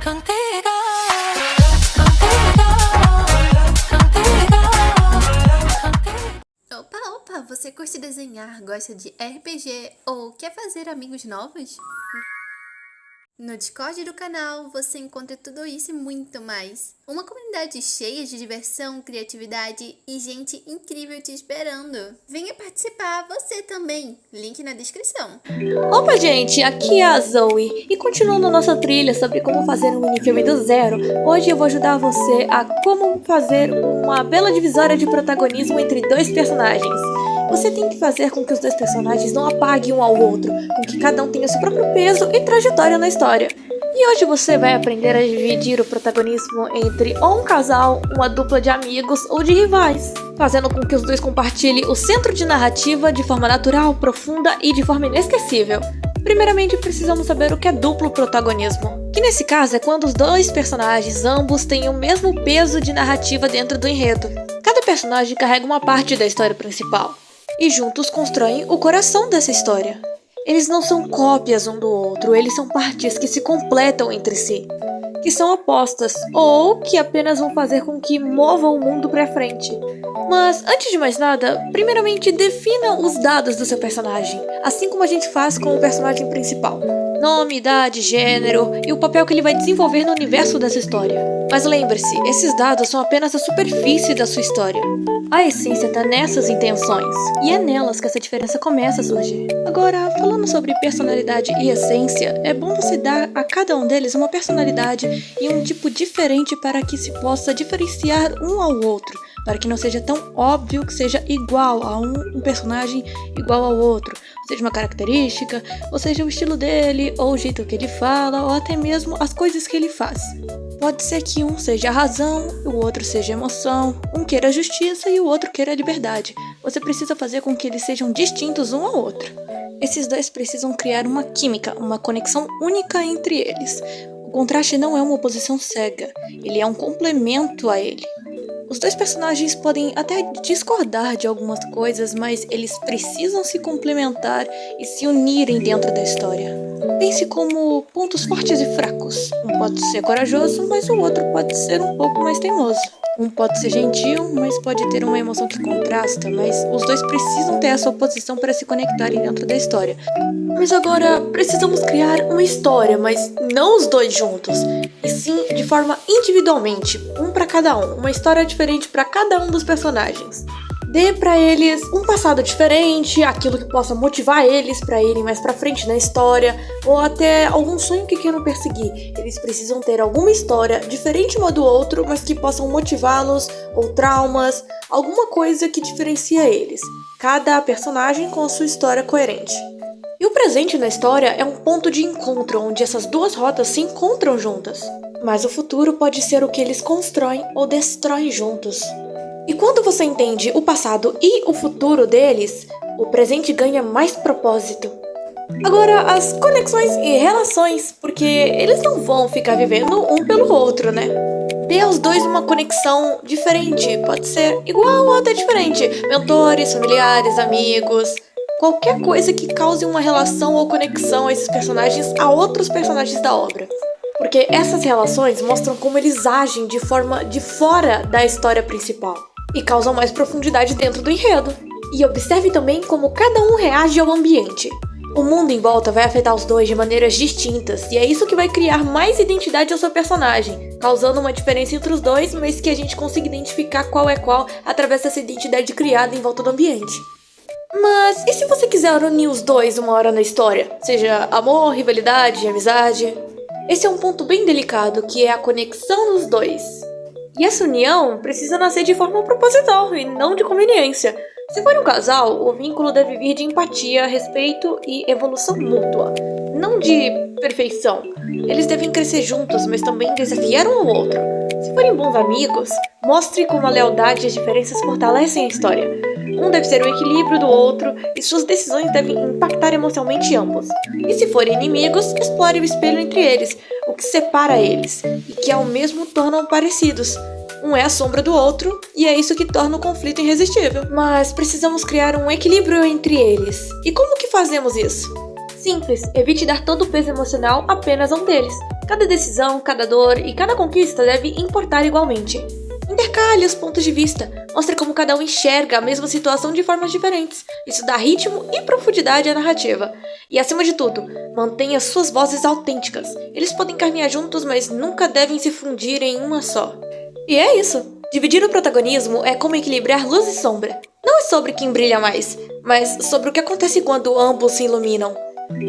contigo, contigo, contigo, contigo. Opa, você curte desenhar, gosta de RPG ou quer fazer amigos novos? No Discord do canal você encontra tudo isso e muito mais. Uma comunidade cheia de diversão, criatividade e gente incrível te esperando. Venha participar você também, link na descrição. Opa, gente, aqui é a Zoe e continuando nossa trilha sobre como fazer um minifilme do zero, hoje eu vou ajudar você a como fazer uma bela divisória de protagonismo entre dois personagens. Você tem que fazer com que os dois personagens não apaguem um ao outro, com que cada um tenha seu próprio peso e trajetória na história. E hoje você vai aprender a dividir o protagonismo entre ou um casal, uma dupla de amigos ou de rivais, fazendo com que os dois compartilhem o centro de narrativa de forma natural, profunda e de forma inesquecível. Primeiramente, precisamos saber o que é duplo protagonismo, que nesse caso é quando os dois personagens, ambos, têm o mesmo peso de narrativa dentro do enredo. Cada personagem carrega uma parte da história principal, e juntos constroem o coração dessa história. Eles não são cópias um do outro, eles são partes que se completam entre si, que são opostas, ou que apenas vão fazer com que movam o mundo pra frente. Mas, antes de mais nada, primeiramente defina os dados do seu personagem, assim como a gente faz com o personagem principal. Nome, idade, gênero e o papel que ele vai desenvolver no universo dessa história. Mas lembre-se, esses dados são apenas a superfície da sua história. A essência está nessas intenções, e é nelas que essa diferença começa a surgir. Agora, falando sobre personalidade e essência, é bom você dar a cada um deles uma personalidade e um tipo diferente para que se possa diferenciar um ao outro, para que não seja tão óbvio que seja igual a um personagem igual ao outro, seja uma característica, ou seja o estilo dele, ou o jeito que ele fala, ou até mesmo as coisas que ele faz. Pode ser que um seja a razão, o outro seja a emoção, um queira a justiça e o outro queira a liberdade. Você precisa fazer com que eles sejam distintos um ao outro. Esses dois precisam criar uma química, uma conexão única entre eles. O contraste não é uma oposição cega, ele é um complemento a ele. Os dois personagens podem até discordar de algumas coisas, mas eles precisam se complementar e se unirem dentro da história. Pense como pontos fortes e fracos. Um pode ser corajoso, mas o outro pode ser um pouco mais teimoso. Um pode ser gentil, mas pode ter uma emoção que contrasta, mas os dois precisam ter essa oposição para se conectarem dentro da história. Mas agora precisamos criar uma história, mas não os dois juntos, e sim de forma individualmente, um para cada um, uma história diferente para cada um dos personagens. Dê para eles um passado diferente, aquilo que possa motivar eles para irem mais para frente na história, ou até algum sonho que queiram perseguir. Eles precisam ter alguma história diferente uma do outro, mas que possam motivá-los, ou traumas, alguma coisa que diferencia eles. Cada personagem com a sua história coerente. E o presente na história é um ponto de encontro onde essas duas rotas se encontram juntas. Mas o futuro pode ser o que eles constroem ou destroem juntos. E quando você entende o passado e o futuro deles, o presente ganha mais propósito. Agora, as conexões e relações, porque eles não vão ficar vivendo um pelo outro, né? Dê aos dois uma conexão diferente, pode ser igual ou até diferente. Mentores, familiares, amigos, qualquer coisa que cause uma relação ou conexão a esses personagens a outros personagens da obra. Porque essas relações mostram como eles agem de forma de fora da história principal e causam mais profundidade dentro do enredo. E observe também como cada um reage ao ambiente. O mundo em volta vai afetar os dois de maneiras distintas, e é isso que vai criar mais identidade ao seu personagem, causando uma diferença entre os dois, mas que a gente consiga identificar qual é qual através dessa identidade criada em volta do ambiente. Mas e se você quiser unir os dois uma hora na história? Seja amor, rivalidade, amizade? Esse é um ponto bem delicado, que é a conexão dos dois. E essa união precisa nascer de forma proposital e não de conveniência. Se for um casal, o vínculo deve vir de empatia, respeito e evolução mútua, não de perfeição. Eles devem crescer juntos, mas também desafiar um ao outro. Se forem bons amigos, mostre como a lealdade e as diferenças fortalecem a história. Um deve ser o equilíbrio do outro e suas decisões devem impactar emocionalmente ambos. E se forem inimigos, explore o espelho entre eles, o que separa eles, e que ao mesmo tornam parecidos. Um é a sombra do outro, e é isso que torna o conflito irresistível. Mas precisamos criar um equilíbrio entre eles. E como que fazemos isso? Simples, evite dar todo o peso emocional apenas a um deles. Cada decisão, cada dor e cada conquista deve importar igualmente. Intercale os pontos de vista, mostre como cada um enxerga a mesma situação de formas diferentes. Isso dá ritmo e profundidade à narrativa. E acima de tudo, mantenha suas vozes autênticas. Eles podem caminhar juntos, mas nunca devem se fundir em uma só. E é isso! Dividir o protagonismo é como equilibrar luz e sombra. Não é sobre quem brilha mais, mas sobre o que acontece quando ambos se iluminam.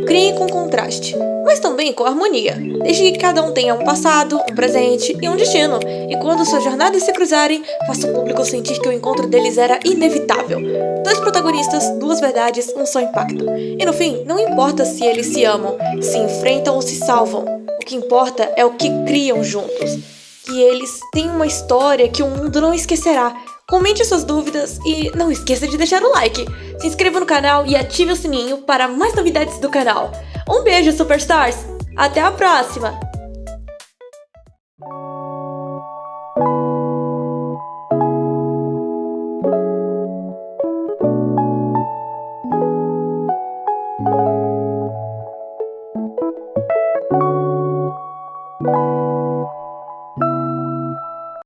Criem com contraste, mas também com harmonia. Deixe que cada um tenha um passado, um presente e um destino. E quando suas jornadas se cruzarem, faça o público sentir que o encontro deles era inevitável. 2 protagonistas, 2 verdades, um só impacto. E no fim, não importa se eles se amam, se enfrentam ou se salvam. O que importa é o que criam juntos. Que eles têm uma história que o mundo não esquecerá. Comente suas dúvidas e não esqueça de deixar o like. Se inscreva no canal e ative o sininho para mais novidades do canal. Um beijo, Superstars! Até a próxima!